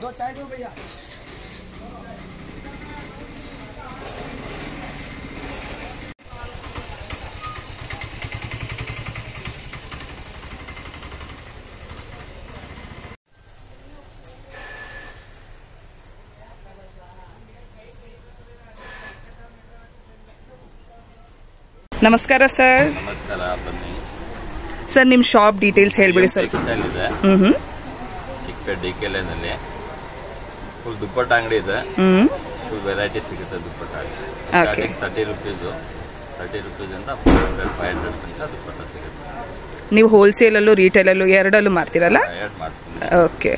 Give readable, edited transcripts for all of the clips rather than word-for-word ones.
दो चाय दो भैया। ನಮಸ್ಕಾರ ಸರ್. ನಮಸ್ಕಾರ. ಬನ್ನಿ ಸರ್, ನಿಮ್ಮ ಶಾಪ್ ಡೀಟೇಲ್ಸ್ ಹೇಳ್ಬಿಡಿ ಸರ್. ಟೆಕ್ಸ್ಟೈಲ್ ಇದೆ, ಚಿಕ್ಕಪೇಟೆ ಡಿಕೆಲೆನಲ್ಲಿ. ಫುಲ್ ದುಪ್ಪಟ್ಟ ಅಂಗಡಿ ಇದೆ. ಫುಲ್ ವೆರೈಟಿ ಸಿಗುತ್ತೆ ದುಪ್ಪಟ್ಟ. ಸ್ಟಾರ್ಟಿಂಗ್ 30 ರೂಪೀಸು, 30 ರೂಪೀಸಿಂದ 400 500 ತನಕ ದುಪ್ಪಟ್ಟ ಸಿಗುತ್ತೆ. ನೀವು ಹೋಲ್ಸೇಲಲ್ಲೂ ರಿಟೇಲಲ್ಲೂ ಎರಡಲ್ಲೂ ಮಾರ್ತೀರಲ್ಲ? ಎರಡು ಮಾಡ್ತೀನಿ. ಓಕೆ.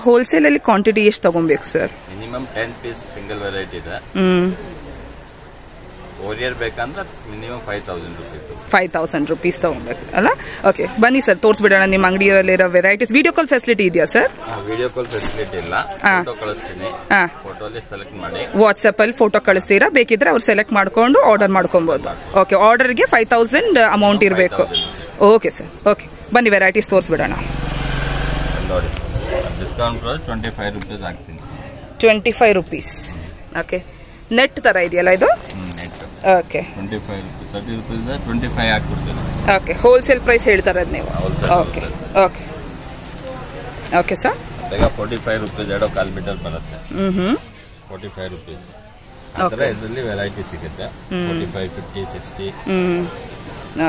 ಹೋಲ್ಸೇಲಲ್ಲಿ ಕ್ವಾಂಟಿಟಿ ಎಷ್ಟು ತಗೊಬೇಕು sir? Minimum 10 piece single variety ಇದೆ. ಕೊರಿಯರ್ ಬೇಕಂದ್ರೆ ಮಿನಿಮಮ್ 5000 ರೂಪೀಸ್. 5000 ರೂಪೀಸ್ ತಗೊಬೇಕು ಅಲ್ಲ? ಓಕೆ, ಬನ್ನಿ ಸರ್, ತೋರಿಸ್ಬಿಡೋಣ ನಿಮ್ಮ ಅಂಗಡಿಯಲ್ಲಿರೋ ವೆರೈಟೀಸ್. ವಿಡಿಯೋ ಕಾಲ್ ಫೆಸಿಲಿಟಿ ಇದೆಯಾ ಸರ್? ವಿಡಿಯೋ ಕಾಲ್ ಫೆಸಿಲಿಟಿ ಇಲ್ಲ. ಫೋಟೋ ಕಳಿಸ್ತೀನಿ. ಫೋಟೋಲಿ ಸೆಲೆಕ್ಟ್ ಮಾಡಿ ವಾಟ್ಸಪ್ ಅಲ್ಲಿ ಫೋಟೋ ಕಳಿಸ್ತೀರಾ? ಬೇಕಿದ್ರೆ ಅವ್ರು ಸೆಲೆಕ್ಟ್ ಮಾಡ್ಕೊಂಡು ಆರ್ಡರ್ ಮಾಡ್ಕೊಬಹುದು. ಓಕೆ, ಆರ್ಡರ್ಗೆ 5000 ಅಮೌಂಟ್ ಇರಬೇಕು. ಓಕೆ ಸರ್, ಓಕೆ, ಬನ್ನಿ ವೆರೈಟೀಸ್ ತೋರಿಸ್ಬಿಡೋಣ. ನೋಡಿ, ಡಿಸ್ಕೌಂಟ್ ಪ್ರೈಸ್ 25 ರೂಪೀಸ್ ಹಾಕ್ತೀನಿ. 25 ರೂಪೀಸ್. ಓಕೆ, ನೆಟ್ ತರ ಇದೆಯಲ್ಲ ಇದು? Okay, 25 rupees. 30 ರೂಪೀಸ್ 25 ಹಾಕ್ಬಿಡ್ತೀನಿ. ಓಕೆ, ಹೋಲ್ಸೇಲ್ ಪ್ರೈಸ್ ಹೇಳ್ತಾರೆ ನೀವು? Okay okay okay sir. ಈಗ 45 ರೂಪೀಸ್ 2.25 ಮೀಟರ್ ಬರುತ್ತೆ. 45 ರೂಪೀಸ್. ಇದರಲ್ಲಿ ವೆರೈಟಿ ಸಿಗುತ್ತೆ. 45, 50, 60.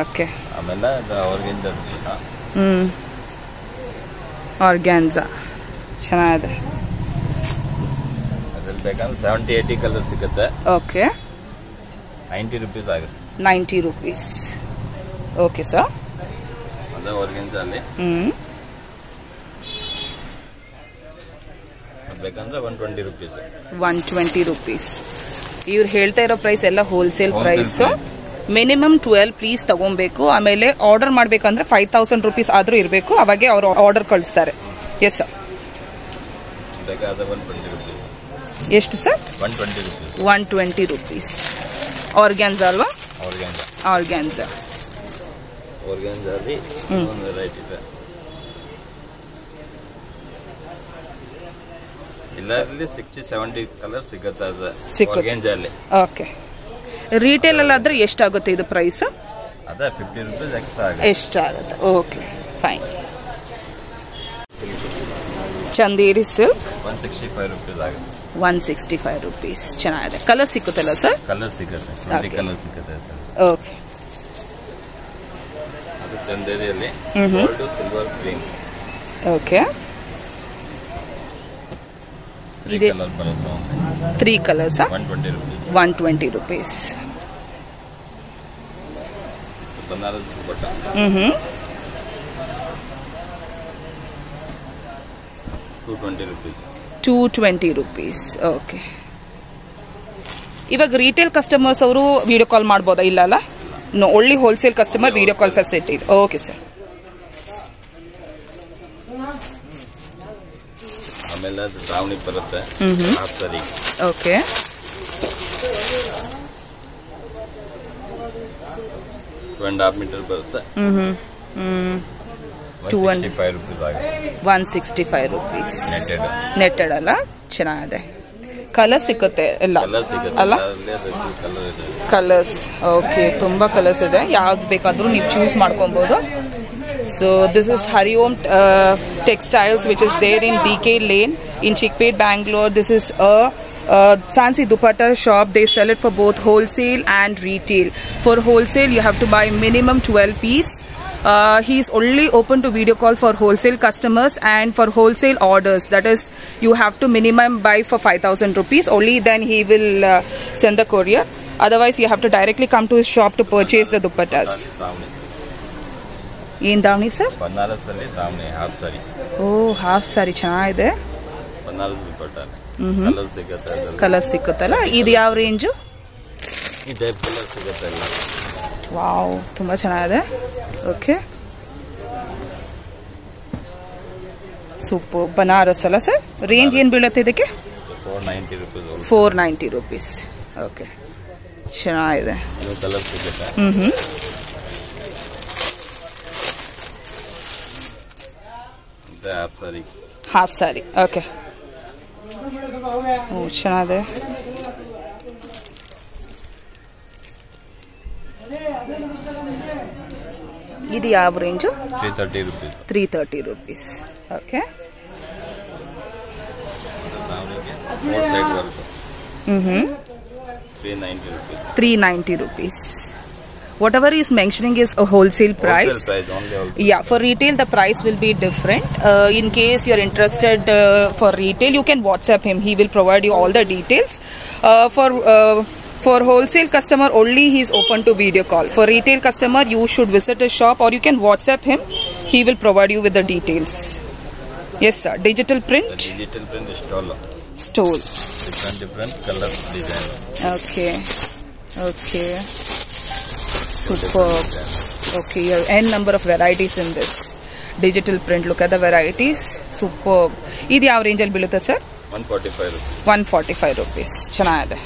ಓಕೆ. ಆಮೇಲೆ ಆರ್ಗೆಂಜಾ. ಆರ್ಗ್ಯಾನ್ಸಾ ಚೆನ್ನಾಗಿದೆ. ಅದ್ರಲ್ಲಿ ಬೇಕಂದ್ರೆ 70-80 ಕಲರ್ ಸಿಗುತ್ತೆ. ಓಕೆ, 90 ರೂಪೀಸ್ ಆಗುತ್ತೆ. 90 ರೂಪೀಸ್. Okay sir. ಅದೇ ಆರ್ಗೆಂಜಾ ಅಲ್ಲಿ ಬೇಕಂದ್ರೆ 120 ರೂಪೀಸ್. 120 ರೂಪೀಸ್. ಇವ್ರು ಹೇಳ್ತಾ ಇರೋ ಪ್ರೈಸ್ ಎಲ್ಲ ಹೋಲ್ಸೇಲ್ ಪ್ರೈಸು. ಮಿನಿಮಮ್ 12 ಪೀಸ್ ತಗೊಬೇಕು. ಆಮೇಲೆ ಆರ್ಡರ್ ಮಾಡಬೇಕಂದ್ರೆ 5000 ರೂಪೀಸ್ ಆದರೂ ಇರಬೇಕು. ಅವಾಗೆ ಅವರು ಆರ್ಡರ್ ಕಳಿಸ್ತಾರೆ. Yes sir. ಬೇಕಾದ್ರೆ 120 ರೂಪೀಸ್. ಎಷ್ಟು ಸರ್? 120 ರೂಪೀಸ್. 120 ರೂಪೀಸ್. ಆರ್ಗ್ಯಾನ್ಸಾ ಅಲ್ವಾ? ಆರ್ಗೆಂಜಾ. ಆರ್ಗ್ಯಾನ್ಸಾ. ಆರ್ಗೆಂಜಾದಲ್ಲಿ ಒಂದು ವೆರೈಟಿ ಇದೆ. ಎಲ್ಲರಲ್ಲಿ 60-70 ಕಲರ್ ಸಿಗುತ್ತೆ. ಆರ್ಗೆಂಜಾದಲ್ಲಿ. ಓಕೆ. ರಿಟೇಲ್ ಅಲ್ಲಾದ್ರೆ ಎಷ್ಟಾಗುತ್ತೆ ಇದು ಪ್ರೈಸ್? ಅದೇ 50 ರೂಪೀಸ್ ಎಕ್ಸ್ಟ್ರಾ ಆಗುತ್ತೆ. ಎಷ್ಟಾಗುತ್ತೆ? Okay, fine. Chanderi silk 165 rupees ಆಗುತ್ತೆ. 165 ರೂಪೀಸ್. ಚೆನ್ನಾಗಿದೆ. Colour ಸಿಕ್ಕುತ್ತಲ್ಲ sir? ಕಲರ್ ಸಿಗುತ್ತೆ. 20 ಕಲರ್ ಸಿಗುತ್ತೆ. ಓಕೆ. ಅದು ಚಂದೇರಿಯಲ್ಲಿ gold, silver, cream. Okay. 3 colour ಬರುತ್ತೆ. 3 colours. 120 rupees. 120 rupees. Banaras dupatta. 220 rupees. 220 rupees. Okay. ಇವಾಗ ರಿಟೇಲ್ ಕಸ್ಟಮರ್ಸ್ ಅವರು ವಿಡಿಯೋ ಕಾಲ್ ಮಾಡ್ಬೋದಾ? ಇಲ್ಲ ಅಲ್ಲ? ನೋ, ಒಳ್ಳೆ wholesale customer video call facility ಇದೆ. Okay sir. ಆಮೇಲೆ ಅದು ದಾವಣಿ ಬರುತ್ತೆ. ಹಾಫ್ ಸಾರಿ. ಓಕೆ. 2.5 ಮೀಟರ್ ಬರುತ್ತೆ. 165 ರೂಪೀಸ್ ಆಗುತ್ತೆ. 165 ರೂಪೀಸ್. ನೆಟ್ಟೆಡ್ ಅಲ್ಲ? ಚೆನ್ನಾಗಿದೆ. ಕಲರ್ ಸಿಕ್ಕುತ್ತೆ ಎಲ್ಲ ಅಲ್ಲ? ಕಲರ್ಸ್. ಓಕೆ, ತುಂಬ ಕಲರ್ಸ್ ಇದೆ. ಯಾವ್ದು ಬೇಕಾದರೂ ನೀವು ಚೂಸ್ ಮಾಡ್ಕೊಬೋದು. So this is Hari Om Textiles, which is there in DK Lane in Chickpet, Bangalore. This is a fancy dupatta shop. They sell it for both wholesale and retail. For wholesale, you have to buy minimum 12 piece. He is only open to video call for wholesale customers and for wholesale orders. That is, you have to minimum buy for 5000 rupees. Only then he will send the courier. Otherwise, you have to directly come to his shop to purchase the dupattas. ಏನು ದಾವಣಿ sir? Banaras ಅಲ್ಲಿ ದಾವಣಿ half ಸಾರಿ. ಓ, half ಸಾರಿ ಚೆನ್ನಾಗಿದೆ. ಬನಾರಸ್ ದುಪ್ಪಟ್ಟ. Colour ಸಿಗುತ್ತೆ. Colour ಸಿಕ್ಕುತ್ತಲ್ಲ? ಇದು ಯಾವ range? ಈ type colour ಸಿಗುತ್ತೆ ಎಲ್ಲ. Wow, ತುಂಬ ಚೆನ್ನಾಗಿದೆ. Okay, super. ಬನಾರಸ್ ಅಲ್ಲ ಸರ್? ರೇಂಜ್ ಏನು ಬೀಳುತ್ತೆ ಇದಕ್ಕೆ? 490 ರೂಪೀಸ್. 490 ರೂಪೀಸ್. ಓಕೆ, ಚೆನ್ನಾಗಿದೆ. ಕಲರ್ ಸಿಗುತ್ತೆ. ಮತ್ತೆ ಹಾಫ್ ಸಾರಿ. ಹಾಫ್ ಸಾರಿ. ಓಕೆ. ಓ ಚೆನ್ನಾಗಿದೆ. ಇದು ಯಾವ range? 330 rupees. 330 rupees. Okay. Mm-hmm. 390 rupees. 390 rupees. Whatever he is mentioning is a wholesale price. Wholesale price, only wholesale. Yeah, for retail the price will be different. In case you are interested for retail, you can WhatsApp him. He will provide you all the details. For wholesale customer only, he is open to video call. For retail customer, you should visit his shop or you can WhatsApp him. He will provide you with the details. Yes, sir. Digital print. The digital print is stole. Stole. Different color design. Okay. Okay. Superb. Okay, you have n number of varieties in this digital print. Look at the varieties. Superb. This ಯಾವ range ಅಲ್ಲಿ ಬೀಳುತ್ತೆ sir? 145 rupees. 145 rupees. ಚೆನ್ನಾಗಿದೆ.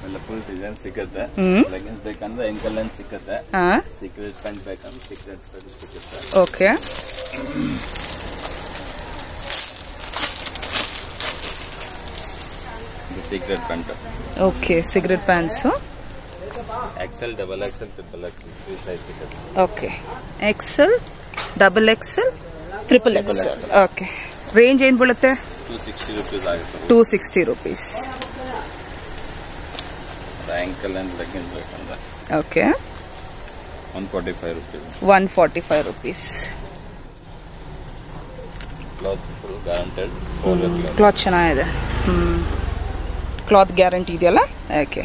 ಎಲ್ಲ full design ಸಿಗುತ್ತೆ. Leggings ಬೇಕಂದ್ರೆ ಎಂಕಲ್ length ಸಿಗುತ್ತೆ. Secret pant ಬೇಕಂದ್ರೆ secret pant ಸಿಗುತ್ತೆ. Okay. Secret pant. Okay, cigarette pants. XL, double XL, triple XL, 3 size size. Okay, XL, double XL, triple XL. Okay. Range ಏನು ಬೀಳುತ್ತೆ? 260 rupees ಆಗುತ್ತೆ. 260 rupees. Ankle and leggings ಬೇಕಂದ್ರೆ. Okay. 145 rupees. 145 rupees. Cloth full guaranteed. Cloth ಚೆನ್ನಾಗಿದೆ. Cloth guarantee ಇದೆಯಲ್ಲ? Okay.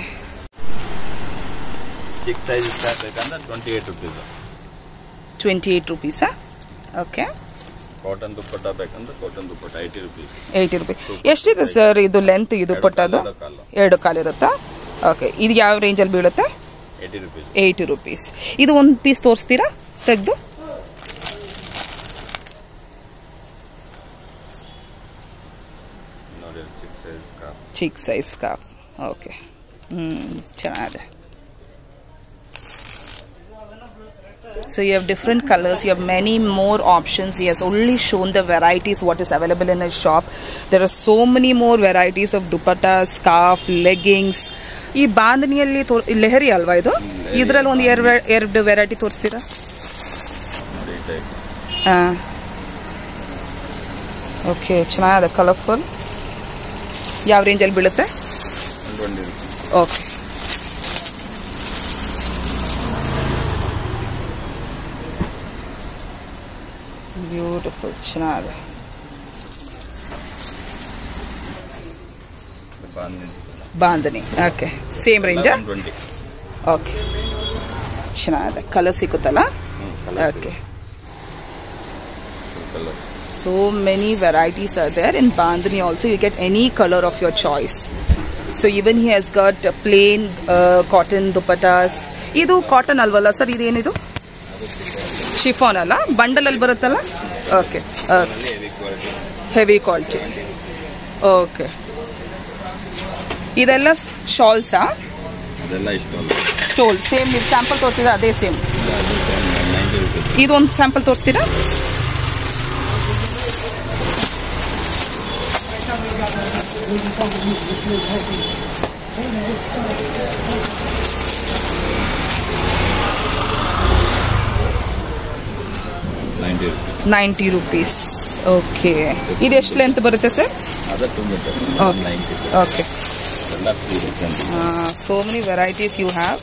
6 size start ಬೇಕಂದ್ರೆ 28 rupees. 28 rupees. Okay. Cotton ದುಪ್ಪಟ್ಟ ಬೇಕಂದ್ರೆ cotton ದುಪ್ಪಟ್ಟ 80 rupees. 80 rupees. ಎಷ್ಟಿದೆ sir ಇದು ಲೆಂತ್ ಇದು ದುಪ್ಪಟ್ಟದು? 2 ಕಾಲು ಇರುತ್ತಾ? ಓಕೆ. ಇದು ಯಾವ ರೇಂಜಲ್ಲಿ ಬೀಳುತ್ತೆ? 80 rupees. 80 rupees. ಇದು ಒಂದು ಪೀಸ್ ತೋರಿಸ್ತೀರಾ ತೆಗೆದು? ಚಿಕ್ ಸೈಜ್ ಸ್ಕಾರ್ಫ್. ಓಕೆ. ಚೆನ್ನಾಗಿದೆ. So you have different colors, you have many more options. He has only shown the varieties what is available in his shop. There are so many more varieties of dupatta, scarf, leggings. ಈ ಬಾಂಧನಿಯಲ್ಲಿ ಲೆಹರಿ ಅಲ್ವಾ ಇದು? ಇದರಲ್ಲಿ ಒಂದು ಎರಡು variety ತೋರಿಸ್ತೀರಾ? ಹಾಂ. Okay, ಚೆನ್ನಾಗಿದೆ, colourful. ಯಾವ ರೇಂಜಲ್ಲಿ ಬೀಳುತ್ತೆ? ಓಕೆ. ಬ್ಯೂಟಿಫುಲ್, ಚೆನ್ನಾಗಿದೆ. ಬಾಂಧನಿ. ಓಕೆ, ಸೇಮ್ ರೇಂಜಾ? ಓಕೆ, ಚೆನ್ನಾಗಿದೆ. ಕಲರ್ ಸಿಗುತ್ತಲ್ಲ? Okay. So many varieties are there. In Bandhani also you get any color of your choice. So even he has got plain cotton dupattas. Idu cotton alwala sir? Idu enidu? Chiffon alla? Bundle alli baruttalla? Okay. Heavy quality. Okay. ಇದೆಲ್ಲ ಶಾಲ್ಸಾ? ಅದೆಲ್ಲ stole. Same ನೀವು sample ತೋರಿಸಿದ್ರೆ ಅದೇ same. ಇದೊಂದು sample ತೋರಿಸ್ತೀರಾ? $90 rupees. Okay. ಇದು ಎಷ್ಟು length ಬರುತ್ತೆ sir? Okay. So many varieties you have.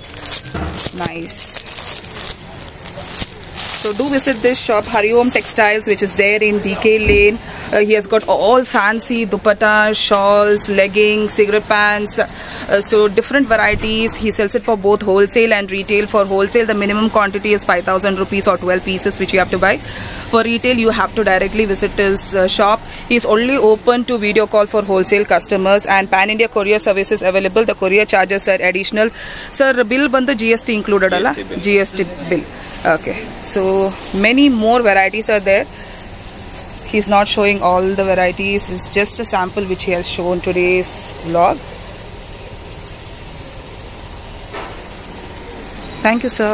Nice. So do visit this shop, Hariom Textiles, which is there in DK Lane. He has got all fancy dupattas, shawls, leggings, cigarette pants. So different varieties. He sells it for both wholesale and retail. For wholesale, the minimum quantity is 5,000 rupees or 12 pieces, which you have to buy. For retail, you have to directly visit his shop. He is only open to video call for wholesale customers, and Pan India courier service is available. The courier charges are additional. Sir, bill bandu GST included alla? GST bill. Okay. So many more varieties are there. He's not showing all the varieties. It's just a sample which he has shown today's vlog. Thank you, sir.